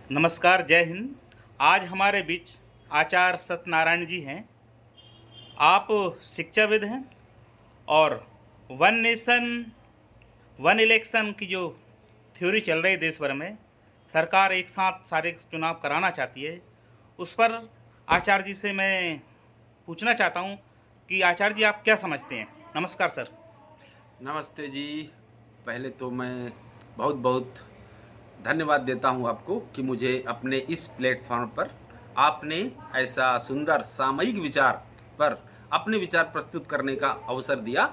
नमस्कार, जय हिंद। आज हमारे बीच आचार्य सत्यनारायण जी हैं। आप शिक्षाविद हैं और वन नेशन वन इलेक्शन की जो थ्योरी चल रही है देश भर में, सरकार एक साथ सारे चुनाव कराना चाहती है। उस पर आचार्य जी से मैं पूछना चाहता हूँ कि आचार्य जी आप क्या समझते हैं? नमस्कार सर। नमस्ते जी। पहले तो मैं बहुत बहुत धन्यवाद देता हूं आपको कि मुझे अपने इस प्लेटफॉर्म पर आपने ऐसा सुंदर सामयिक विचार पर अपने विचार प्रस्तुत करने का अवसर दिया।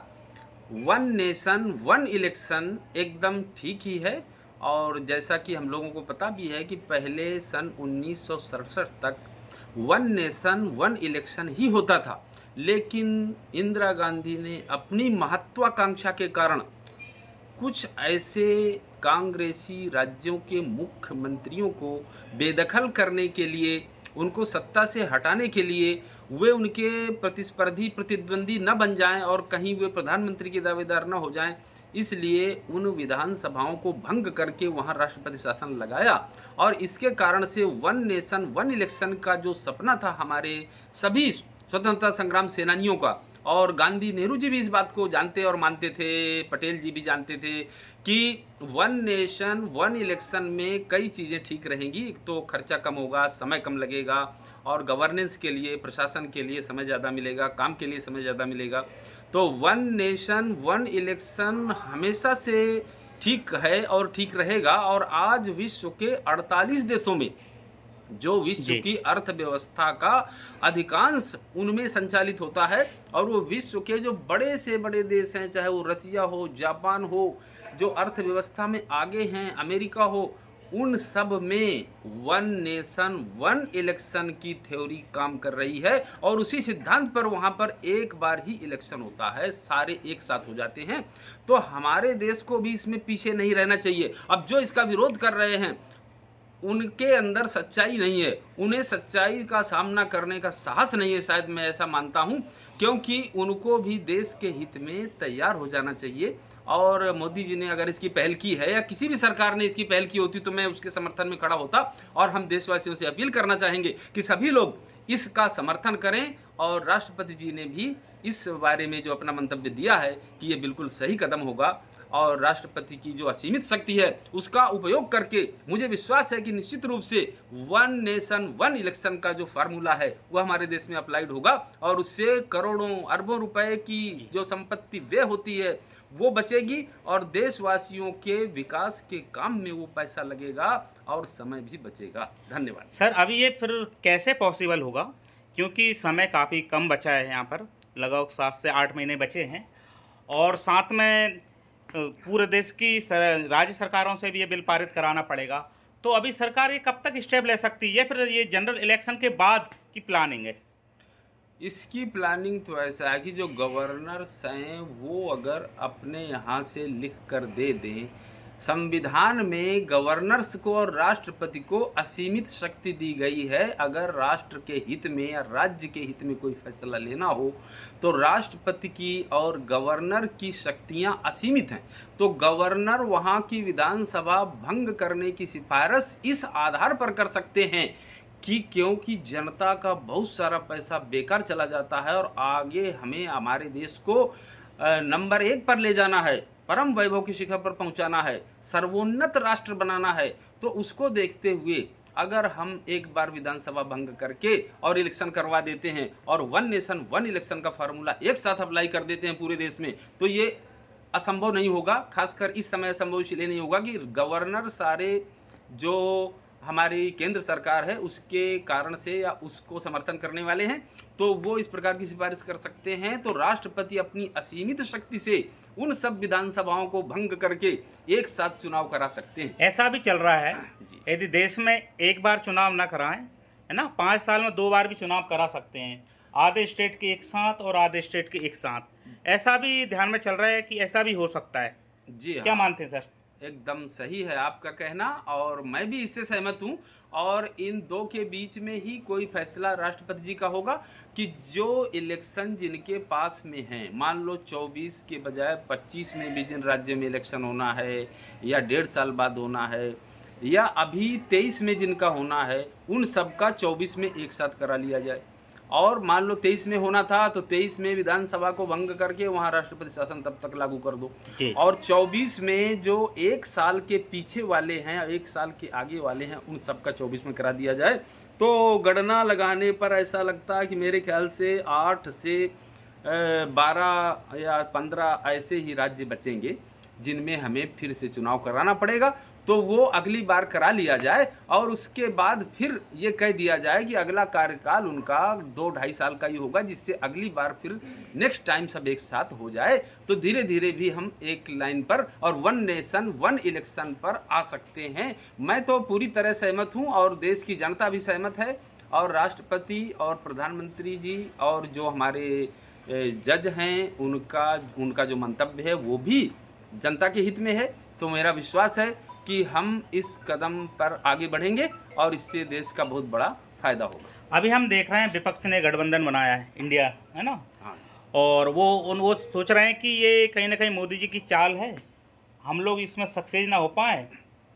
वन नेशन वन इलेक्शन एकदम ठीक ही है। और जैसा कि हम लोगों को पता भी है कि पहले सन 1967 तक वन नेशन वन इलेक्शन ही होता था, लेकिन इंदिरा गांधी ने अपनी महत्वाकांक्षा के कारण कुछ ऐसे कांग्रेसी राज्यों के मुख्यमंत्रियों को बेदखल करने के लिए, उनको सत्ता से हटाने के लिए, वे उनके प्रतिस्पर्धी प्रतिद्वंदी न बन जाएं और कहीं वे प्रधानमंत्री के दावेदार न हो जाएं, इसलिए उन विधानसभाओं को भंग करके वहां राष्ट्रपति शासन लगाया। और इसके कारण से वन नेशन वन इलेक्शन का जो सपना था हमारे सभी स्वतंत्रता संग्राम सेनानियों का, और गांधी नेहरू जी भी इस बात को जानते और मानते थे, पटेल जी भी जानते थे कि वन नेशन वन इलेक्शन में कई चीज़ें ठीक रहेंगी। एक तो खर्चा कम होगा, समय कम लगेगा, और गवर्नेंस के लिए, प्रशासन के लिए समय ज़्यादा मिलेगा, काम के लिए समय ज़्यादा मिलेगा। तो वन नेशन वन इलेक्शन हमेशा से ठीक है और ठीक रहेगा। और आज विश्व के 48 देशों में जो विश्व जी। की अर्थव्यवस्था का अधिकांश उनमें संचालित होता है, और वो विश्व के जो बड़े से बड़े देश हैं, चाहे वो रसिया हो, जापान हो, जो अर्थव्यवस्था में आगे हैं, अमेरिका हो, उन सब में वन नेशन वन इलेक्शन की थ्योरी काम कर रही है। और उसी सिद्धांत पर वहाँ पर एक बार ही इलेक्शन होता है, सारे एक साथ हो जाते हैं। तो हमारे देश को भी इसमें पीछे नहीं रहना चाहिए। अब जो इसका विरोध कर रहे हैं, उनके अंदर सच्चाई नहीं है, उन्हें सच्चाई का सामना करने का साहस नहीं है, शायद मैं ऐसा मानता हूं, क्योंकि उनको भी देश के हित में तैयार हो जाना चाहिए। और मोदी जी ने अगर इसकी पहल की है, या किसी भी सरकार ने इसकी पहल की होती, तो मैं उसके समर्थन में खड़ा होता। और हम देशवासियों से अपील करना चाहेंगे कि सभी लोग इसका समर्थन करें। और राष्ट्रपति जी ने भी इस बारे में जो अपना मंतव्य दिया है कि ये बिल्कुल सही कदम होगा, और राष्ट्रपति की जो असीमित शक्ति है उसका उपयोग करके मुझे विश्वास है कि निश्चित रूप से वन नेशन वन इलेक्शन का जो फार्मूला है वह हमारे देश में अप्लाइड होगा, और उससे करोड़ों अरबों रुपए की जी जो संपत्ति व्यय होती है वो बचेगी, और देशवासियों के विकास के काम में वो पैसा लगेगा, और समय भी बचेगा। धन्यवाद। सर, अभी ये फिर कैसे पॉसिबल होगा? क्योंकि समय काफ़ी कम बचा है यहाँ पर, लगभग 7 से 8 महीने बचे हैं और साथ में पूरे देश की राज्य सरकारों से भी ये बिल पारित कराना पड़ेगा। तो अभी सरकार ये कब तक स्टेप ले सकती है? या फिर ये जनरल इलेक्शन के बाद की प्लानिंग है? इसकी प्लानिंग तो ऐसा है कि जो गवर्नर्स हैं वो अगर अपने यहाँ से लिख कर दे दें, संविधान में गवर्नर्स को और राष्ट्रपति को असीमित शक्ति दी गई है। अगर राष्ट्र के हित में या राज्य के हित में कोई फैसला लेना हो तो राष्ट्रपति की और गवर्नर की शक्तियां असीमित हैं। तो गवर्नर वहाँ की विधानसभा भंग करने की सिफारिश इस आधार पर कर सकते हैं कि क्योंकि जनता का बहुत सारा पैसा बेकार चला जाता है, और आगे हमें हमारे देश को नंबर 1 पर ले जाना है, परम वैभव की शिखर पर पहुंचाना है, सर्वोन्नत राष्ट्र बनाना है। तो उसको देखते हुए अगर हम एक बार विधानसभा भंग करके और इलेक्शन करवा देते हैं, और वन नेशन वन इलेक्शन का फार्मूला एक साथ अप्लाई कर देते हैं पूरे देश में, तो ये असंभव नहीं होगा। खासकर इस समय असंभव इसलिए नहीं होगा कि गवर्नर सारे जो हमारी केंद्र सरकार है उसके कारण से या उसको समर्थन करने वाले हैं, तो वो इस प्रकार की सिफारिश कर सकते हैं। तो राष्ट्रपति अपनी असीमित शक्ति से उन सब विधानसभाओं को भंग करके एक साथ चुनाव करा सकते हैं। ऐसा भी चल रहा है, जी। यदि देश में एक बार चुनाव ना कराएं, है ना, 5 साल में 2 बार भी चुनाव करा सकते हैं, आधे स्टेट के एक साथ और आधे स्टेट के एक साथ। ऐसा भी ध्यान में चल रहा है कि ऐसा भी हो सकता है। जी क्या हाँ, मानते हैं सर? एकदम सही है आपका कहना, और मैं भी इससे सहमत हूँ। और इन दो के बीच में ही कोई फैसला राष्ट्रपति जी का होगा कि जो इलेक्शन जिनके पास में है, मान लो 24 के बजाय 25 में भी जिन राज्य में इलेक्शन होना है, या 1.5 साल बाद होना है, या अभी 23 में जिनका होना है उन सब का 24 में एक साथ करा लिया जाए। और मान लो 23 में होना था तो 23 में विधानसभा को भंग करके वहाँ राष्ट्रपति शासन तब तक लागू कर दो। जी। और 24 में जो 1 साल के पीछे वाले हैं, 1 साल के आगे वाले हैं, उन सब का 24 में करा दिया जाए। तो गणना लगाने पर ऐसा लगता है कि मेरे ख्याल से 8 से 12 या 15 ऐसे ही राज्य बचेंगे जिनमें हमें फिर से चुनाव कराना पड़ेगा। तो वो अगली बार करा लिया जाए और उसके बाद फिर ये कह दिया जाए कि अगला कार्यकाल उनका 2-2.5 साल का ही होगा, जिससे अगली बार फिर नेक्स्ट टाइम सब एक साथ हो जाए। तो धीरे धीरे भी हम एक लाइन पर और वन नेशन वन इलेक्शन पर आ सकते हैं। मैं तो पूरी तरह सहमत हूँ और देश की जनता भी सहमत है, और राष्ट्रपति और प्रधानमंत्री जी और जो हमारे जज हैं उनका जो मंतव्य है वो भी जनता के हित में है। तो मेरा विश्वास है कि हम इस कदम पर आगे बढ़ेंगे और इससे देश का बहुत बड़ा फायदा होगा। अभी हम देख रहे हैं विपक्ष ने गठबंधन बनाया है, इंडिया है ना, हाँ, और वो सोच रहे हैं कि ये कहीं ना कहीं मोदी जी की चाल है, हम लोग इसमें सक्सेस ना हो पाए,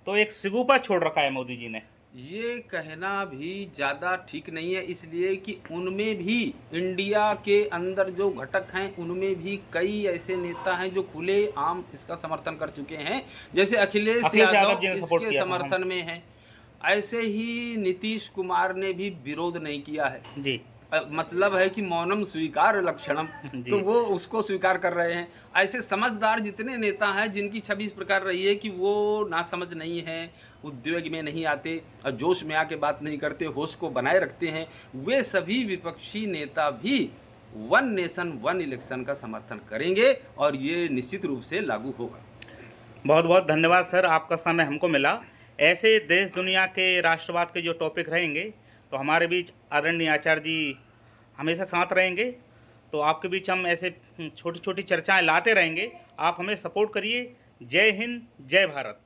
तो एक सिगुपा छोड़ रखा है मोदी जी ने। ये कहना भी ज़्यादा ठीक नहीं है, इसलिए कि उनमें भी इंडिया के अंदर जो घटक हैं उनमें भी कई ऐसे नेता हैं जो खुले आम इसका समर्थन कर चुके हैं। जैसे अखिलेश यादव जी ने सपोर्ट इसके किया था, समर्थन में हैं। ऐसे ही नीतीश कुमार ने भी विरोध नहीं किया है। जी मतलब है कि मौनम स्वीकार लक्षणम, जी। तो वो उसको स्वीकार कर रहे हैं। ऐसे समझदार जितने नेता हैं जिनकी छवि इस प्रकार रही है कि वो नासमझ नहीं है, उद्योग में नहीं आते और जोश में आके बात नहीं करते, होश को बनाए रखते हैं, वे सभी विपक्षी नेता भी वन नेशन वन इलेक्शन का समर्थन करेंगे और ये निश्चित रूप से लागू होगा। बहुत बहुत धन्यवाद सर, आपका समय हमको मिला। ऐसे देश दुनिया के राष्ट्रवाद के जो टॉपिक रहेंगे तो हमारे बीच आदरणीय आचार्य जी हमेशा साथ रहेंगे। तो आपके बीच हम ऐसे छोटी छोटी चर्चाएं लाते रहेंगे, आप हमें सपोर्ट करिए। जय हिंद, जय भारत।